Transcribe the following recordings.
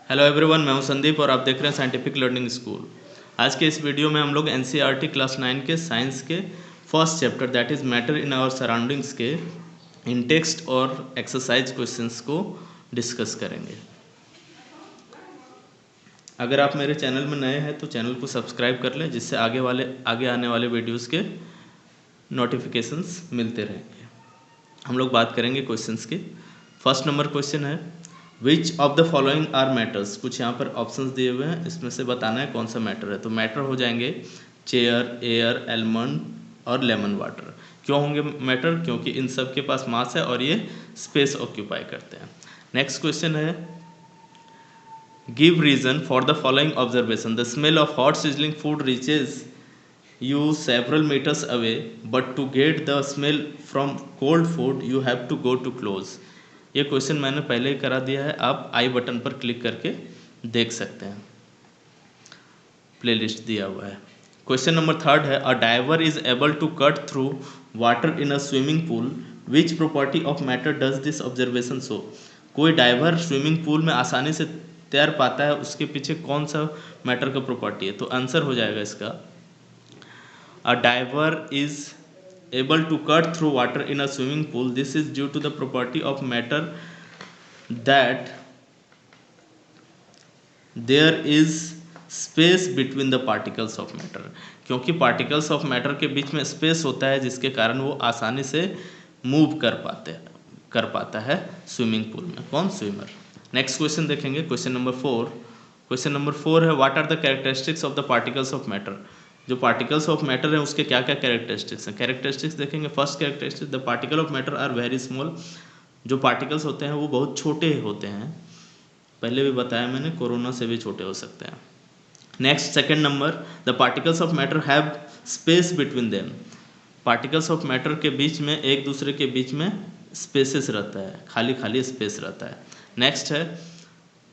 Hello everyone, मैं हूं संदीप और आप देख रहे हैं साइंटिफिक लर्निंग स्कूल। आज के इस वीडियो में हम लोग एनसीईआरटी क्लास 9 के साइंस के first chapter that is matter in our surroundings के इन टेक्स्ट और एक्सरसाइज क्वेश्चंस को डिस्कस करेंगे। अगर आप मेरे चैनल में नए हैं तो चैनल को सब्सक्राइब कर लें, जिससे आगे आने वाले वीडियोज़ के नोटिफिकेशंस मिलते रहेंगे। हम लोग बात करेंगे क्वेश्चंस की। फर्स्ट नंबर क्वेश्चन है, which of the following are matters. कुछ यहाँ पर ऑप्शंस दिए हुए हैं, इसमें से बताना है कौन सा मैटर है। तो मैटर हो जाएंगे चेयर, एयर, एलमंड और लेमन वाटर। क्यों होंगे मैटर? क्योंकि इन सब के पास मास है और ये स्पेस ऑक्यूपाई करते हैं। नेक्स्ट क्वेश्चन है, give reason for the following observation. The smell of hot sizzling food reaches you several meters away, but to get the smell from cold food you have to go too close। ये question मैंने पहले ही करा दिया है, आप आई button पर click करके देख सकते हैं, प्लेलिस्ट दिया हुआ है। क्वेश्चन नंबर थर्ड है, a diver is able to cut through water in a swimming pool, which property of matter does this observation show. कोई डाइवर स्विमिंग पूल में आसानी से तैर पाता है, उसके पीछे कौन सा मैटर का प्रॉपर्टी है? तो आंसर हो जाएगा इसका, a diver is able to cut through water in a swimming pool. This is due to the property of matter that there is space between the particles of matter। क्योंकि particles of matter के बीच में space होता है, जिसके कारण वो आसानी से मूव कर पाता है स्विमिंग पूल में। कौन? स्विमर। नेक्स्ट क्वेश्चन देखेंगे, क्वेश्चन नंबर 4। क्वेश्चन नंबर 4 है, what are the characteristics of the particles of matter. जो पार्टिकल्स ऑफ मैटर है उसके क्या क्या कैरेक्टरिस्टिक्स हैं? कैरेक्टरिस्टिक्स देखेंगे। First characteristic, the particle of matter are very small. जो पार्टिकल्स होते हैं वो बहुत छोटे होते हैं, पहले भी बताया मैंने, कोरोना से भी छोटे हो सकते हैं। Next second number, the particles of matter have space between them. Particles of matter के बीच में, एक दूसरे के बीच में स्पेसेस रहता है, खाली खाली स्पेस रहता है। नेक्स्ट है,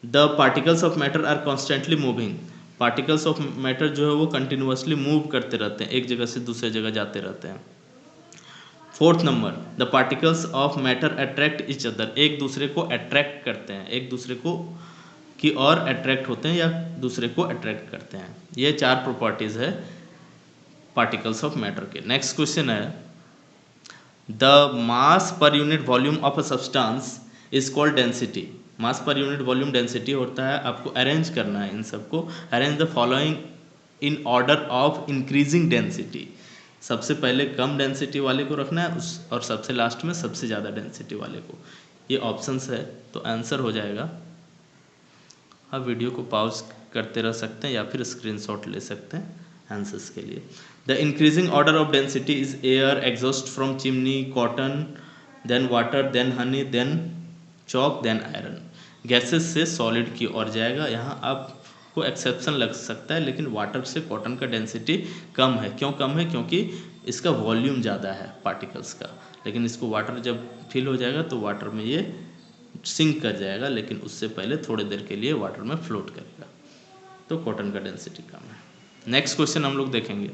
the particles of matter are constantly moving. Particles of matter जो है वो कंटिन्यूसली मूव करते रहते हैं, एक जगह से दूसरे जगह जाते रहते हैं। Fourth number, the particles of matter attract each other. एक दूसरे को अट्रैक्ट करते हैं, एक दूसरे को की और अट्रैक्ट होते हैं या दूसरे को अट्रैक्ट करते हैं। ये 4 प्रॉपर्टीज है पार्टिकल्स ऑफ मैटर के। नेक्स्ट क्वेश्चन है, the mass per unit volume of a substance is called density. Mass per unit volume density होता है। आपको अरेंज करना है इन सबको। Arrange the following in order of increasing density. सबसे पहले कम डेंसिटी वाले को रखना है और सबसे लास्ट में सबसे ज़्यादा डेंसिटी वाले को। ये ऑप्शंस है, तो आंसर हो जाएगा। आप वीडियो को पॉज करते रह सकते हैं या फिर स्क्रीनशॉट ले सकते हैं आंसर्स के लिए। The increasing order of density is air, exhaust from chimney, cotton, then water, then honey, then chalk, then iron. Gases से सॉलिड की ओर जाएगा। यहाँ आपको एक्सेप्शन लग सकता है, लेकिन वाटर से कॉटन का डेंसिटी कम है। क्यों कम है? क्योंकि इसका वॉल्यूम ज़्यादा है पार्टिकल्स का, लेकिन इसको वाटर जब फिल हो जाएगा तो वाटर में ये सिंक कर जाएगा, लेकिन उससे पहले थोड़ी देर के लिए वाटर में फ्लोट करेगा, तो कॉटन का डेंसिटी कम है। नेक्स्ट क्वेश्चन हम लोग देखेंगे,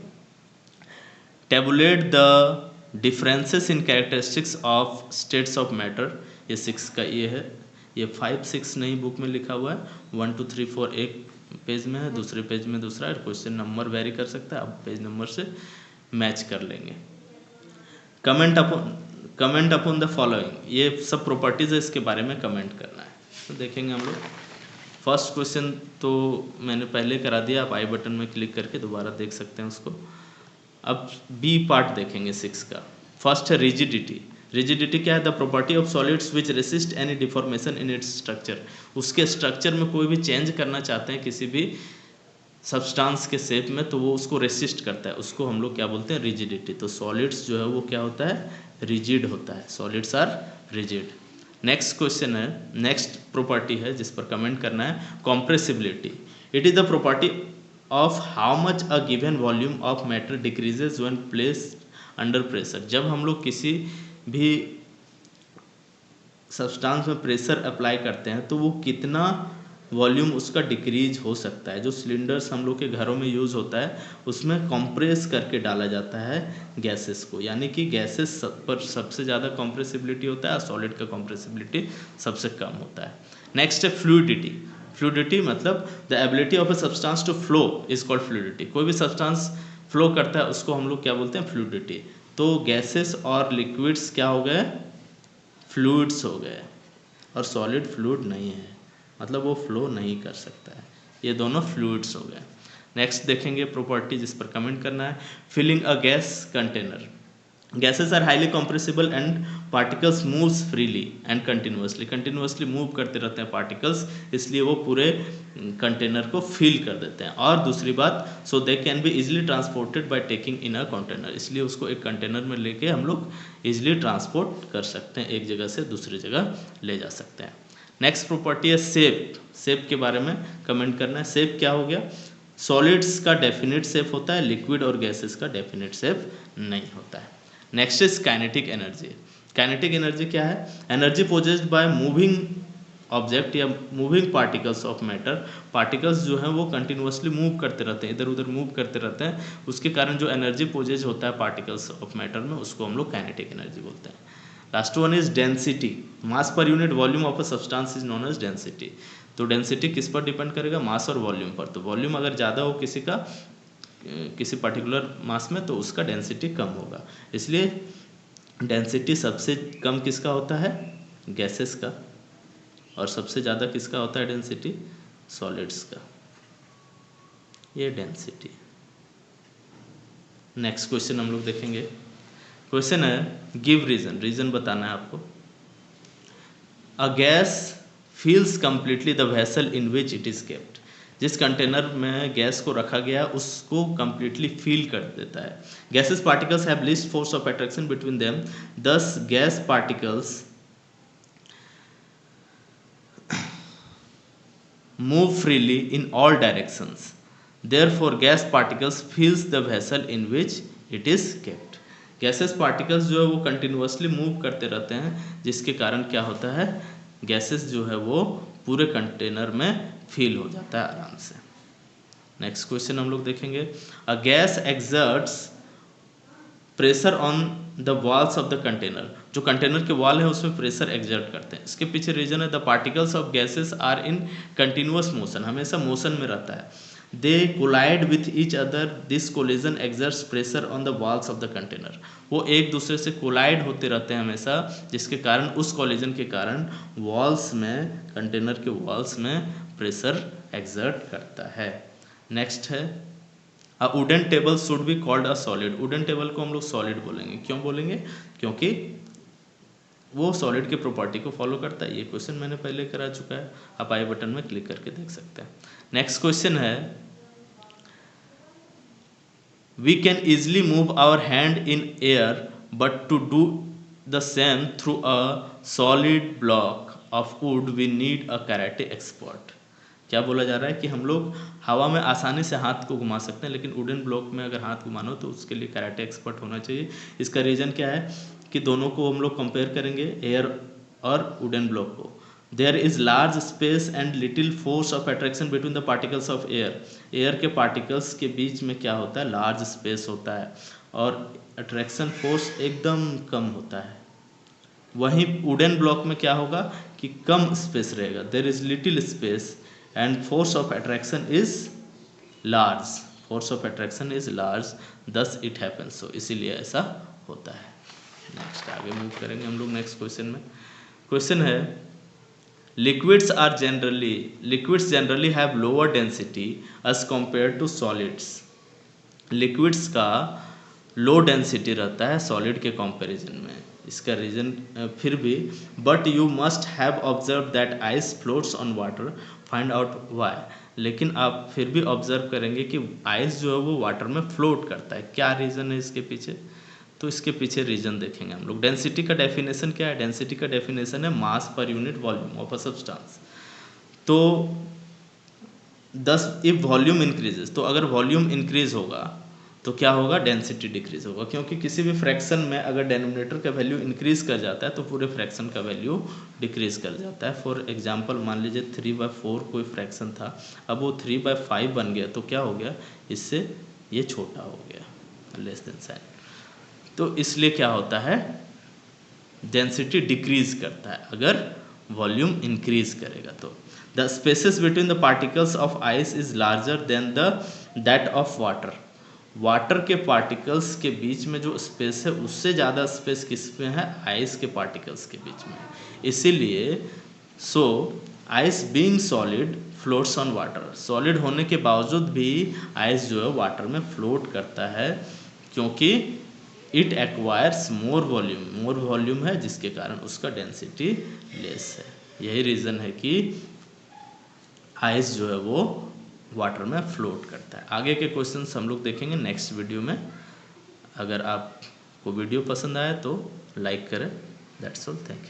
tablet the differences in characteristics of states of matter. ये 6 का ये है, ये 5, 6 नहीं बुक में लिखा हुआ है। 1, 2, 3, 4 एक पेज में है, दूसरे पेज में दूसरा है। क्वेश्चन नंबर वेरी कर सकता है, आप पेज नंबर से मैच कर लेंगे। Comment upon the following. ये सब प्रॉपर्टीज है, इसके बारे में कमेंट करना है। तो देखेंगे हम लोग। फर्स्ट क्वेश्चन तो मैंने पहले करा दिया, आप आई बटन में क्लिक करके दोबारा देख सकते हैं उसको। अब बी पार्ट देखेंगे 6 का। फर्स्ट है रिजिडिटी। रिजिडिटी क्या है? The property of solids which resist any deformation in its structure. उसके स्ट्रक्चर में कोई भी चेंज करना चाहते हैं किसी भी सब्सटेंस के शेप में, तो वो उसको रेसिस्ट करता है, उसको हम लोग क्या बोलते हैं? रिजिडिटी। तो सॉलिड्स जो है वो क्या होता है? रिजिड होता है। Solids are rigid. Next question है, नेक्स्ट प्रॉपर्टी है जिस पर कमेंट करना है, compressibility. It is the property of how much a given volume of matter decreases when placed under pressure. जब हम लोग किसी भी सब्सटेंस में प्रेशर अप्लाई करते हैं तो वो कितना वॉल्यूम उसका डिक्रीज हो सकता है। जो सिलेंडर्स हम लोग के घरों में यूज़ होता है उसमें कंप्रेस करके डाला जाता है गैसेस को, यानी कि गैसेस पर सबसे ज़्यादा कंप्रेसिबिलिटी होता है और सॉलिड का कंप्रेसिबिलिटी सबसे कम होता है। नेक्स्ट है फ्लूइडिटी। फ्लूइडिटी मतलब the ability of a substance to flow is called fluidity. कोई भी सब्सटेंस फ्लो करता है उसको हम लोग क्या बोलते हैं, फ्लूइडिटी। तो गैसेस और लिक्विड्स क्या हो गए, फ्लूइड्स हो गए, और सॉलिड फ्लूइड नहीं है, मतलब वो फ्लो नहीं कर सकता है, ये दोनों फ्लूइड्स हो गए। नेक्स्ट देखेंगे प्रॉपर्टी जिस पर कमेंट करना है, filling a gas container. Gases are highly compressible and particles moves freely and continuously move करते रहते हैं पार्टिकल्स, इसलिए वो पूरे कंटेनर को फिल कर देते हैं। और दूसरी बात, so they can be easily transported by taking in a container, इसलिए उसको एक कंटेनर में लेके हम लोग इजिली ट्रांसपोर्ट कर सकते हैं, एक जगह से दूसरी जगह ले जा सकते हैं। नेक्स्ट प्रॉपर्टी है शेप। शेप के बारे में कमेंट करना है। शेप क्या हो गया, सॉलिड्स का डेफिनेट शेप होता है, लिक्विड और गैसेस का डेफिनेट शेप नहीं होता है। Next is kinetic energy. Kinetic energy क्या है, energy possessed by moving object या moving particles of matter. Particles जो हैं वो कंटिन्यूसली मूव करते रहते हैं, इधर उधर मूव करते रहते हैं, उसके कारण जो एनर्जी पोजेज होता है पार्टिकल्स ऑफ मैटर में, उसको हम लोग काइनेटिक एनर्जी बोलते हैं। Last one is density. Mass per unit volume of a substance is known as density. तो डेंसिटी किस पर डिपेंड करेगा, मास और वॉल्यूम पर। तो वॉल्यूम अगर ज़्यादा हो किसी का, किसी पर्टिकुलर मास में, तो उसका डेंसिटी कम होगा, इसलिए डेंसिटी सबसे कम किसका होता है, गैसेस का, और सबसे ज़्यादा किसका होता है डेंसिटी, सॉलिड्स का। ये डेंसिटी। नेक्स्ट क्वेश्चन हम लोग देखेंगे। क्वेश्चन है गिव रीजन, रीजन बताना है आपको। A gas fills completely the vessel in which it is kept. जिस कंटेनर में गैस को रखा गया उसको कंप्लीटली फिल कर देता है। Gases particles have least force of attraction between them, thus gas particles move freely in all directions, therefore gas particles fills the vessel in which it is kept। Gases particles जो है वो continuously move करते रहते हैं, जिसके कारण क्या होता है, गैसेस जो है वो पूरे कंटेनर में फिल हो जाता है आराम से। नेक्स्ट क्वेश्चन हम लोग देखेंगे। A gas exerts pressure on the walls of the container. जो कंटेनर के वॉल है उसमें प्रेशर एक्सर्ट करते हैं। इसके पीछे रीजन है the particles of gases are in continuous motion, हमेशा मोशन में रहता है। They collide with each other, this collision exerts pressure on the walls of the container. वो एक दूसरे से कोलाइड होते रहते हैं हमेशा, जिसके कारण उस कोलिजन के कारण वॉल्स में, कंटेनर के वॉल्स में प्रेशर एक्सर्ट करता है। नेक्स्ट है a wooden table should be called a solid. Wooden table को हम लोग सॉलिड बोलेंगे, क्यों बोलेंगे, क्योंकि वो सॉलिड के प्रॉपर्टी को फॉलो करता है। ये क्वेश्चन मैंने पहले करा चुका है, आप आई बटन में क्लिक करके देख सकते हैं। नेक्स्ट क्वेश्चन है we can easily move our hand in air but to do the same through a solid block of wood we need a karate expert. क्या बोला जा रहा है कि हम लोग हवा में आसानी से हाथ को घुमा सकते हैं, लेकिन वुडन ब्लॉक में अगर हाथ घुमाना हो तो उसके लिए कराटे एक्सपर्ट होना चाहिए। इसका रीज़न क्या है कि दोनों को हम लोग कंपेयर करेंगे, एयर और वुडन ब्लॉक को। There is large space and little force of attraction between the particles of air. Air के पार्टिकल्स के बीच में क्या होता है, लार्ज स्पेस होता है, और अट्रैक्शन फोर्स एकदम कम होता है। वहीं वुडन ब्लॉक में क्या होगा कि कम स्पेस रहेगा, there is little space and force of attraction is large, force of attraction is large, thus it happens, so इसीलिए ऐसा होता है। नेक्स्ट आगे मूव करेंगे हम लोग नेक्स्ट क्वेश्चन में। क्वेश्चन है liquids generally have lower density as compare to solids. Liquids का लो डेंसिटी रहता है सॉलिड के कंपैरिजन में। इसका रीज़न फिर भी, but you must have observe that ice floats on water, find out why. लेकिन आप फिर भी ऑब्जर्व करेंगे कि आइस जो है वो वाटर में फ्लोट करता है। क्या रीज़न है इसके पीछे, तो इसके पीछे रीज़न देखेंगे हम लोग। डेंसिटी का डेफिनेशन क्या है, डेंसिटी का डेफिनेशन है mass per unit volume of a substance. तो 10 इफ वॉल्यूम इंक्रीजेस, तो अगर वॉल्यूम इंक्रीज होगा तो क्या होगा, डेंसिटी डिक्रीज होगा, क्योंकि किसी भी फ्रैक्शन में अगर डेनोमिनेटर का वैल्यू इंक्रीज कर जाता है तो पूरे फ्रैक्शन का वैल्यू डिक्रीज कर जाता है। फॉर एग्जांपल मान लीजिए 3/4 कोई फ्रैक्शन था, अब वो 3/5 बन गया, तो क्या हो गया, इससे ये छोटा हो गया, लेस देन साइन। तो इसलिए क्या होता है, डेंसिटी डिक्रीज करता है अगर वॉल्यूम इंक्रीज करेगा तो। The spaces between the particles of ice is larger than the that of water. Water के पार्टिकल्स के बीच में जो स्पेस है उससे ज़्यादा स्पेस किस में है, आइस के पार्टिकल्स के बीच में। इसीलिए so ice being solid floats on water, solid होने के बावजूद भी आइस जो है वाटर में फ्लोट करता है, क्योंकि इट एक्वायर्स मोर वॉल्यूम है, जिसके कारण उसका डेंसिटी लेस है। यही रीज़न है कि आइस जो है वो वाटर में फ्लोट करता है। आगे के क्वेश्चंस हम लोग देखेंगे नेक्स्ट वीडियो में। अगर आपको वीडियो पसंद आए तो लाइक करें। That's all, thank you.